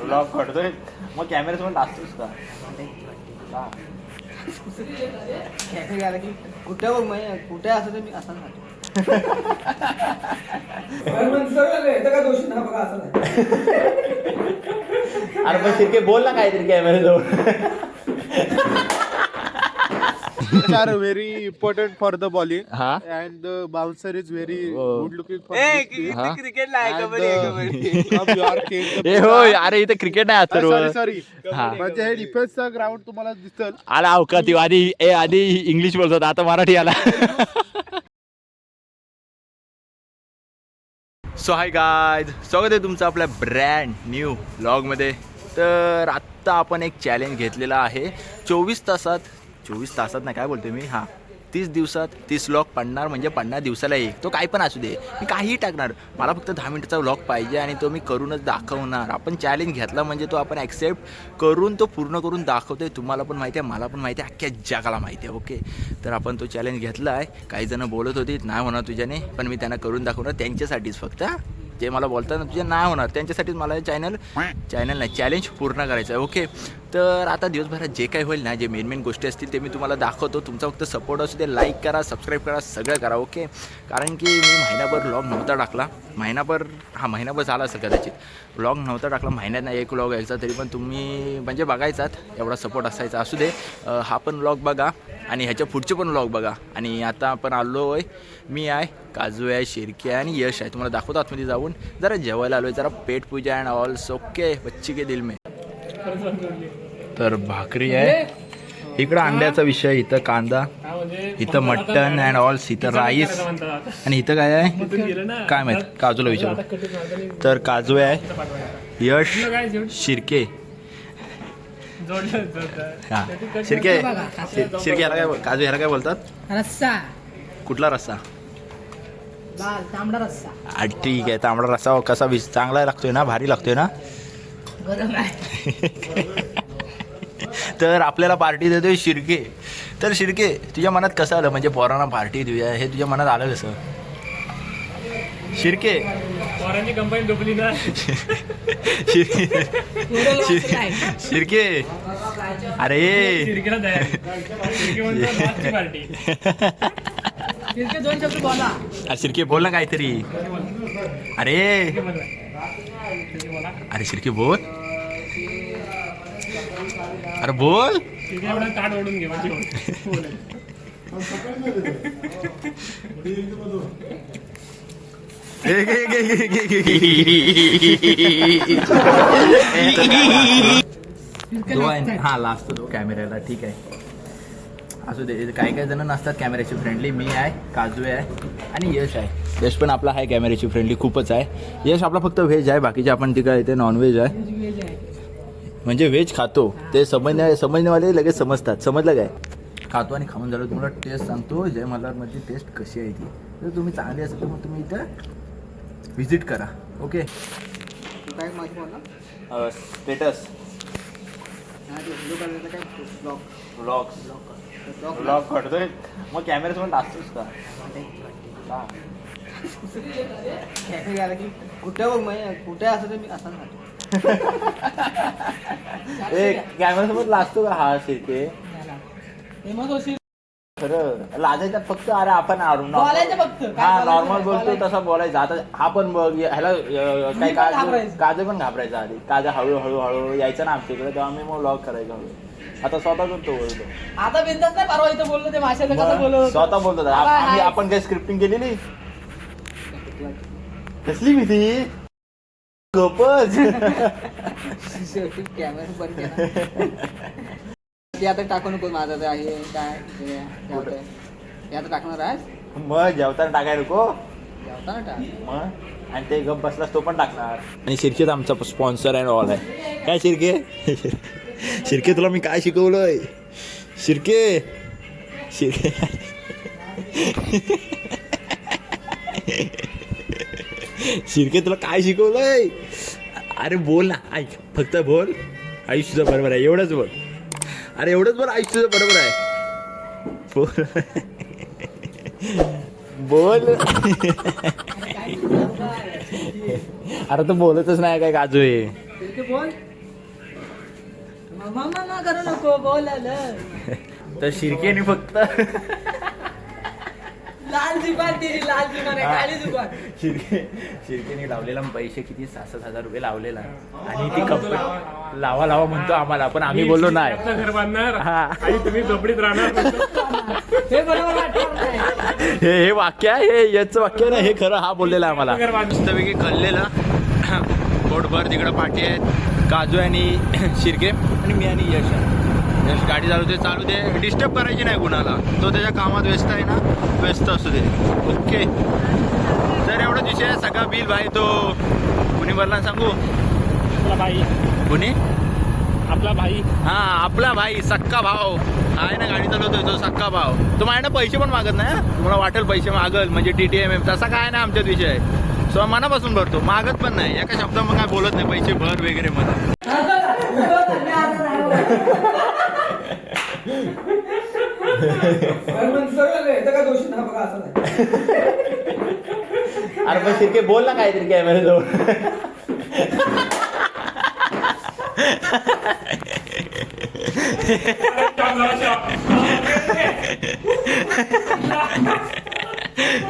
Blog काढतोय मग कॅमेऱ्यासमोर असतोच का? कुठे बघ मग कुठे असं ते मी असा अरे पण शिरके बोल ना काहीतरी कॅमेऱ्याजवळ. are very important for the bowling हाँ. and the bouncer is very Oh. good looking for this team. हाँ. Cricket Now you are king. ए हो अरे इथे क्रिकेट नाही आता सॉरी सॉरी हा. म्हणजे हे डिफेन्सचा ग्राउंड तुम्हाला दिसल. आला अवकाती आधी इंग्लिश बोलतो आता मराठी आला. सो हाय गायज, स्वागत आहे तुमचं आपल्या ब्रँड न्यू व्लॉगमध्ये. तर आत्ता आपण एक चॅलेंज घेतलेला आहे. 24 तासात नाही काय बोलतोय मी, हां 30 दिवसात 30 व्लॉग पडणार, म्हणजे 50 दिवसाला एक. तो काही पण असू दे, मी काहीही टाकणार. मला फक्त 10 मिनिटाचा व्लॉग पाहिजे आणि तो मी करूनच दाखवणार. आपण चॅलेंज घेतला म्हणजे तो आपण ॲक्सेप्ट करून तो पूर्ण करून दाखवतोय. तुम्हाला पण माहिती आहे, मला पण माहिती आहे, अख्ख्या जगाला माहिती आहे. ओके, तर आपण तो चॅलेंज घेतला आहे. काही जण बोलत होती नाही होणार तुझ्याने, पण मी त्यांना करून दाखवणार. त्यांच्यासाठीच फक्त, जे मला बोलतात ना तुझ्या नाही होणार, त्यांच्यासाठीच मला चॅनल नाही चॅलेंज पूर्ण करायचं आहे. ओके, तर आता दिवसभरात जे काही होईल ना, जे मेन गोष्टी असतील ते मी तुम्हाला दाखवतो. तुमचा फक्त सपोर्ट असू दे, लाईक करा, सबस्क्राईब करा, सगळं करा. ओके, कारण की मी महिनाभर व्लॉग नव्हता टाकला. महिनाभर झाला असेल कदाचित. व्लॉग नव्हता टाकला, महिन्यात एक व्लॉग यायचा, तरी पण तुम्ही म्हणजे बघायचात, एवढा सपोर्ट असायचा. असू दे, हा पण व्लॉग बघा आणि ह्याच्या पुढचे पण व्लॉग बघा. आणि आता आपण आलो आहे, मी आहे, काजू आहे, शिर्के आहे आणि यश आहे. तुम्हाला दाखवतो आतमध्ये जाऊन. जरा जेवायला आलो आहे, जरा पेट पूजा अँड ऑल्स. ओके, बच्ची के दिल में. तर भाकरी आहे, इकडं अंड्याचा विषय, इथं कांदा, इथं मटन अँड ऑल्स, इथं राईस आणि इथं काय आहे काय माहीत, काजूला विचारू. तर काजू आहे, यश, शिर्के. हां शिर्के ह्याला काय, काजू ह्याला काय बोलतात? रस्सा. कुठला रस्सा? तांबडा रस्सा. ठीक आहे, तांबडा रस्सा. कसा चांगला लागतोय ना, भारी लागतोय ना. तर आपल्याला पार्टी देतोय शिर्के. तर शिर्के, तुझ्या मनात कसं आलं, म्हणजे पोरांना पार्टी देऊया हे तुझ्या मनात आलं कसं? शिर्के पोरांची कंपनी डुबली ना. शिर्के अरे पार्टी. दोन शब्द बोला. शिर्के बोल ना काहीतरी. अरे शिर्के बोल. अरे बोल. ताट ओढून घे म्हणजे हा लास्ट तो कॅमेऱ्याला. ठीक आहे, असू दे. काही जण नसतात कॅमेऱ्याची फ्रेंडली. मी आहे, काजू आहे आणि यश आहे. यश पण आपला आहे कॅमेऱ्याची फ्रेंडली खूपच आहे. यश आपला फक्त व्हेज आहे, बाकीचे आपण तिकडे इथे नॉनव्हेज आहे. म्हणजे व्हेज खातो ते समजण्यावाले लगेच समजतात. समजलं काय? खातो आणि खाऊन झालं. तुम्हाला टेस्ट सांगतो, जय मल्हारमध्ये टेस्ट कशी आहे ती. जर तुम्ही चांगली असेल तर मग तुम्ही इथं व्हिजिट करा. ओके, काय माझी बोला स्टेटस व्लॉग काढतोय मग कॅमेऱ्यासमोर असतोच का? कुठे बघ मग कुठे असं ते मी असा कॅमेऱ्यासमोर लागतो का हा शिर्के? खरं लाजायचं फक्त. अरे आपण बोलायचं फक्त. हा नॉर्मल बोलतो तसं बोलायचं. आता हा पण बघ, ह्याला काही काजू पण घाबरायचा आधी. काजू हळूहळू यायचं ना आमच्या इकडे, तेव्हा आम्ही मग व्लॉग करायचो हळू. आता स्वतः तो बोलतो. आता बिंदास नाही, परवा इथं बोललो ते भाषेचं कसं बोलत स्वतः बोलतो. आपण काही स्क्रिप्टिंग केलेली कसली भीती गपच. कॅमेरा बंद केला. ते आता टाकू नको. माझं ते आहे काय ते आता टाकणार आहे. मग जेवताना टाकाय नको जेवताना टाक मग. आणि ते गप बसलास तो पण टाकणार. आणि शिर्केत आमचा स्पॉन्सर अँड ऑल आहे. काय शिर्के? शिर्के तुला मी काय शिकवलंय? शिर्के शिर्के तुला काय शिकवलंय? अरे बोल ना, ऐक फक्त बोल. आयुष तुझं बरोबर आहे, एवढंच बोल. अरे एवढंच बोल, आयुष तुझं बरोबर आहे. बोल बोल. अरे तू बोलतच नाही काय काजू हे. बोल मामा करू नको बोल तर शिर्केने फक्त लाल दुकान तिची लाल दुकान आहे काळी दुकान. शिर्केने लावलेला पैसे किती 6,000 रुपये लावलेला आणि ती कंपनी लावा म्हणतो आम्हाला, पण आम्ही बोललो नाही. आपलं घर बांधणार हा. आणि तुम्ही झोपडीत राहणार. हे बरोबर वाटलं नाही. हे वाक्य आहे, हे याचं वाक्य नाही, हे खरं हा बोललेला आहे आम्हाला. घर बांधणार. मस्तपैकी कळलेला पोटभर तिकडं पाठी आहेत काजू आणि शिर्के आणि मी आणि यश गाडी चालू दे डिस्टर्ब करायची नाही कुणाला, तो त्याच्या कामात व्यस्त आहे ना, व्यस्त असू दे. ओके तर एवढाच विषय आहे. सगळा बिल भाई तो कुणी भरला सांगू? आपला भाई कुणी? आपला भाई हा आपला भाई सक्का भाव आहे ना, गाडी चालवतोय तो सक्का भाव. तो माझ्या पैसे पण मागत नाही. तुम्हाला वाटेल पैसे मागल म्हणजे TTM तसा काय नाही आमच्यात विषय. सो मनापासून भरतो, मागत पण नाही. एका शब्दात मग काय बोलत नाही पैसे भर वगैरे म्हणून. अरे पण शिर्के बोल ना काहीतरी कॅमेरा जवळ.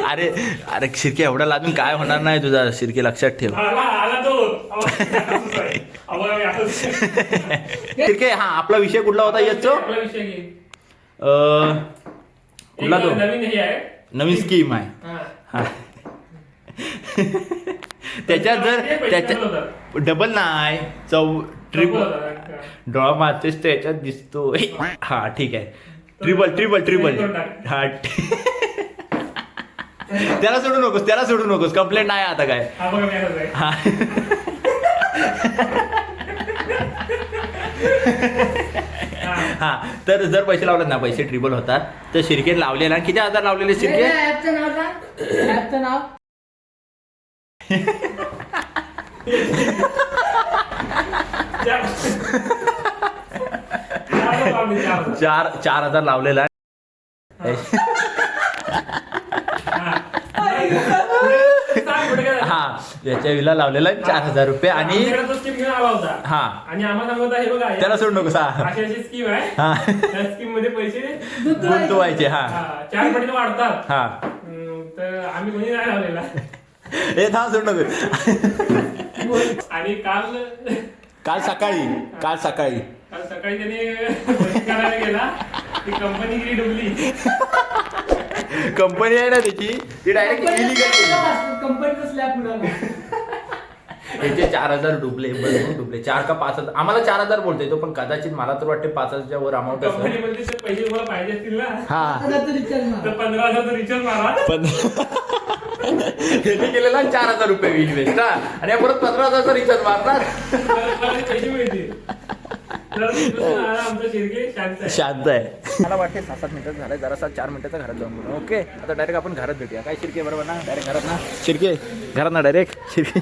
अरे अरे शिर्के एवढा लाजून काय होणार नाही तुझा शिर्के, लक्षात ठेव. आला तो शिर्के हा आपला विषय कुठला होता याचो? आपला विषय घे. कुठला तो? नवीन हे आहे. नवीन स्कीम आहे. हा. हा. त्याच्यात जर त्याच्यात डबल नाही ट्रिपल डोळा मारतेस तर याच्यात दिसतो. हा ठीक आहे, ट्रिपल हा. त्याला सोडू नकोस कंप्लेंट नाही आता काय. हा बघा मी असंच आहे. हा. हा तर जर पैसे लावले ना पैसे ट्रिपल होतात. तर शिर्के लावलेला किती हजार लावलेले शिर्के? ऍपचं नाव सांग. ऍपचं नाव चार हजार लावलेला. हा याच्या विला लावलेला 4,000 रुपये आणि स्कीम घेऊन आला होता. हा आणि आम्हाला सांगत हे बघा त्याला सोडू नकोस. हा अशी अशी स्कीम आहे. हा त्या स्कीम मध्ये पैसे गुंतवायचे. हा 4 पटीने वाढतात. हा तर आम्ही कोणी नाही लावलेला. हे थांब सोडू नकोस. आणि काल सकाळी काल सकाळी त्याने पैसे करायला गेला. ती कंपनी गेली डुबली. कंपनी आहे ना त्याची, ती डायरेक्ट इलिगल केली. कंपनीचं स्लॅब उडाला. त्याचे 4,000 डुबले 4 का 5,000. आम्हाला 4,000 बोलतोय तो, पण कदाचित मला तर वाटते 5,000च्या वर अमाऊंट कंपनी असेल. मध्ये ते पैसे तुम्हाला पाहिजे असतील ना, हा तर 15,000 रिचार्ज मारा. पण ह्याने केलेला 4,000 रुपये इन्व्हेस्ट. आणि या परत 15,000चा रिचार्ज मारणार. तर पैसे मिळतील. तर आमचा शिर्के शांत आहे. मला वाटते 7-8 मिनिटं झालं, जरासा 4 मिनिटाचा घरात जाऊन बोलू. ओके आता डायरेक्ट आपण घरात भेटूया. काय शिर्के बरोबर ना? डायरेक्ट घरात ना शिर्के, घरात ना डायरेक्ट शिर्के.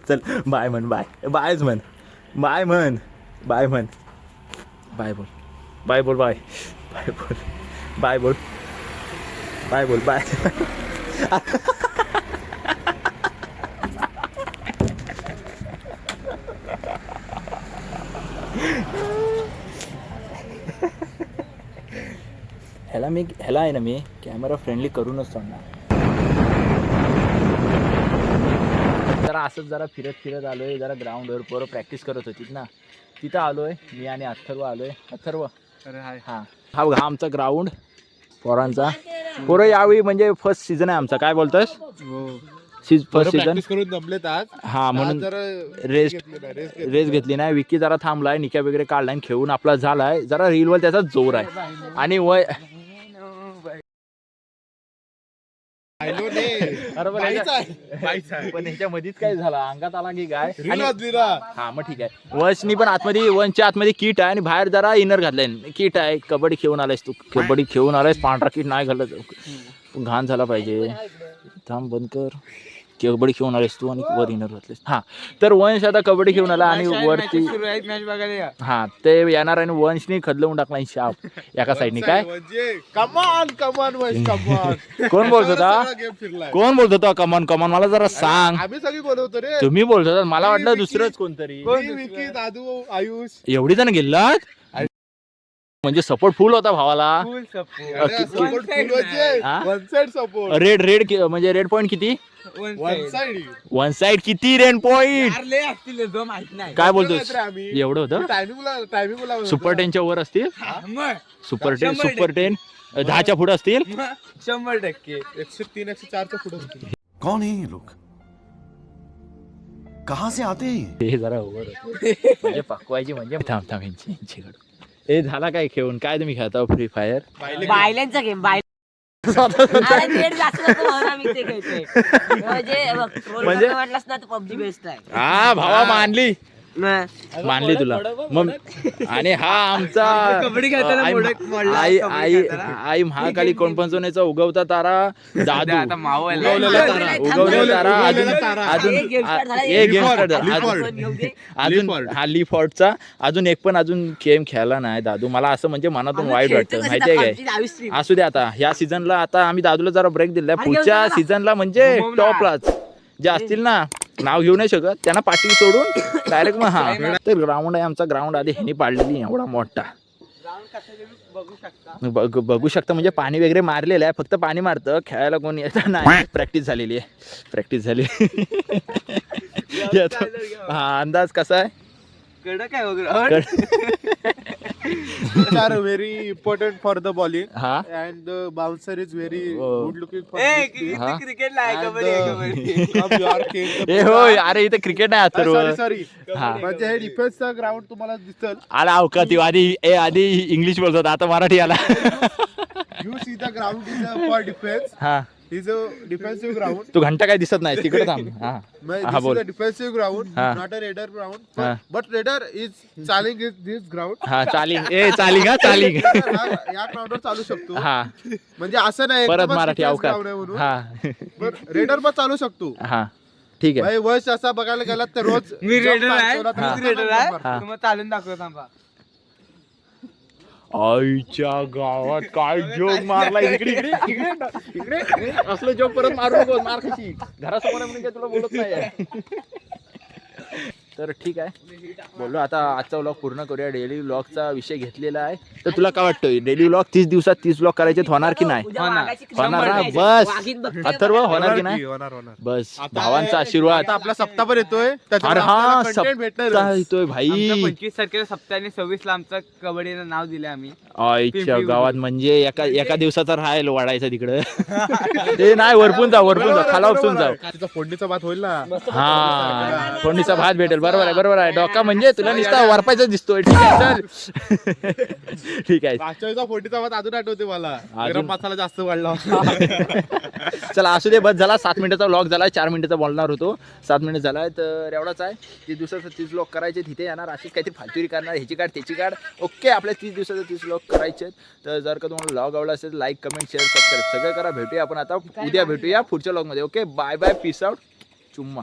चल बाय म्हण, बाय म्हण बाय. ह्याला आहे ना मी कॅमेरा फ्रेंडली करूनच सांगणार. जरा असंच जरा फिरत आलोय. जरा ग्राउंडवर पोरं प्रॅक्टिस करत होती ना, तिथं आलोय मी आणि अथर्व आलोय. अथर्व हा आमचा ग्राउंड पोरांचा. पोरं यावेळी म्हणजे फर्स्ट सीझन आहे आमचा. काय बोलतोस? फर्स्ट सीझन करून जमलेत आज. हा म्हणून रेस घेतली नाही. विकी जरा थांबलाय, निक्या वगैरे काढलाय, खेळून आपला झालाय. जरा रीलवर त्याचा जोर आहे. आणि पण ह्याच्या मध्येच काय झालं, अंगात आला की काय. हा मग ठीक आहे. वंशनी पण वनच्या आतमध्ये किट आहे आणि बाहेर जरा इनर घातलाय. किट आहे. कबड्डी खेळून आलायस तू, कबड्डी खेळून आलायस. पांढरा किट नाही घालत, घाण झाला पाहिजे. थांब बंद कर. कबड्डी खेळून आलेस तू आणि वर इनर घातलेस. हा तर वंश आता कबड्डी खेळून आला आणि वरती मॅच बघायला हा ते येणार आणि वंशनी खदलवून टाकला शाप एका साईडनी. काय म्हणजे कमान कमान वैस कमान. कोण बोलत होता? गेम फिरलाय. कोण बोलत होता कमॉन कमॉन? मला जरा सांग. आम्ही सगळी बोलवतो रे. तुम्ही बोलत होता, मला वाटलं दुसरंच कोणतरी. मी, विकी, दादू, आयुष. एवढी जण गेलात म्हणजे सपोर्ट फुल होता भावाला. अरे, support full म्हणजे हा? one side support. Red red म्हणजे रेड पॉईंट किती? One side. वन साइड किती रेड पॉईंट? माहित नाही काय रे बोलतोस? आम्ही. एवढं होतं? टायमिंगला सुपर टेनच्या वर असतील? सुपर टेन 10च्या पुढे असतील? 100%. 103 104 पुढे होती. कौन है ये लोग कहाँ से आते हैं ये? ते जरा ओव्हर म्हणजे पकवायची म्हणजे थांब थांब यांच्याकडे. हे झाला काय खेळून? काय तुम्ही खेळता फ्री फायर? बायलांचा गेम म्हणजे म्हटलंस ना तर पबजी बेस्ट आहे. हा भावा मानली मानली तुला मग. आणि हा आमचा आई आई आई महाकाली कोणपंचवण्याचा उगवता तारा दादू. उगवलेला तारा अजून एक गेम स्टार्ट अजून हा लिफॉर्टचा अजून एक पण अजून गेम खेळला नाही दादू. मला असं म्हणजे मनातून वाईट वाटतं माहितीये काय. असू दे आता ह्या सीझनला आता आम्ही दादूला जरा ब्रेक दिलाय. पुढच्या सीझनला म्हणजे टॉपलाच जे असतील ना नाव घेऊ नाही शकत त्यांना पाठी सोडून डायरेक्ट मग. हा तर ग्राउंड आहे आमचा. ग्राउंड आधी ह्यानी पाडलेली एवढा मोठा बघू शकता. म्हणजे पाणी वगैरे मारलेलं आहे. फक्त पाणी मारतं खेळायला कोणी येतं नाही. प्रॅक्टिस झालेली आहे. प्रॅक्टिस झाली. हा अंदाज कसा आहे? कडक आहे वगैरे. are very important for the bowling. हा And the bouncer is very Oh. good looking for this pitch. क्रिकेटला आहे And, kabaddi come your king. ए होय अरे इथे क्रिकेट नाही आता. सॉरी हा. म्हणजे हे डिफेन्सचा ग्राउंड तुम्हाला दिसल. आला अवकाती आधी इंग्लिश बोलतो आता मराठी आला. You see the ground is for defence. हा इज अ डिफेन्सिव्ह ग्राउंड. तू घंटा काय दिसत नाही तिकडे थांब. हा हा बोल. डिफेन्सिव्ह ग्राउंड हा. Not a raider ground. हा. बट रेडर इज चालिंग इज दिस ग्राउंड. हा चालिंग चालिंग हा चालिंग. या ग्राउंडवर चालू शकतो. हा म्हणजे असं नाही परत एकदमच मराठी defense अवकात. ground आहे म्हणून. हा पण रेडर पण चालू शकतो. हा ठीक आहे. भाई वर्ष असा बघायला गेला तर रोज मी jump रेडर आहे. मारतो ना, हा. तर रेडर आहे. हा. तुम्हाला चालून दाखवतो थांबा. आईच्या गावात काय जोक मारलाय. इकडे इकडे इकडे इकडे असलं जोक परत मारू नको. मार कशी घरासमोर आहे म्हणून काय तुला बोलत नाही. तर ठीक आहे बोललो आता आजचा व्लॉग पूर्ण करूया. डेली व्लॉगचा विषय घेतलेला आहे. तर तुला काय वाटतं डेली व्लॉग 30 दिवसात 30 व्लॉग करायचे होणार की नाही? होणार ना? बस अथर्व होणार की नाही? होणार होणार. बस भावांचा आशीर्वाद. आता आपला सप्ताह पण येतोय अरे हा कंटेंट सप्ताह भेटणार. येतोय भाई. 25 तारखेला सप्ताह आणि 26 ला आमचं कबड्डीचं नाव दिलं आम्ही. आईच्या गावात म्हणजे एका दिवसाचा राहायला वाढायचं तिकडं. ते नाही वरपून जा खाला उपसून जाऊ. तिचा फोडणीचा भात होईल ना. हा फोडणीचा भात भेटेल. बरोबर आहे. डोका म्हणजे तुला नुसता वरपायचा दिसतोय. ठीक आहे चल. ठीक आहे मागच्या फोडणीचा भात अजून आठवते मला. अजून? गरम मसाला जास्त वाढला होता. चला असू दे बस झाला. 7 मिनिटाचा व्लॉग झाला. 4 मिनिटाचा बोलणार होतो. 7 मिनिट झालाय तर एवढाच आहे. 30 दिवसाचा 30 व्लॉग करायचे. तिथे येणार अशीच काहीतरी फालतुरी करणार. ह्याची काढ त्याची काढ. ओके आपल्या 30 दिवसाचा 30 व्लॉग करायचे. तर जर का तुम्हाला व्लॉग आवडला असेल लाईक कमेंट शेअर सबस्क्राईब सगळं करा. भेटूया आपण आता उद्या भेटूया पुढच्या व्लॉगमध्ये. Okay bye bye peace out चुम्मा.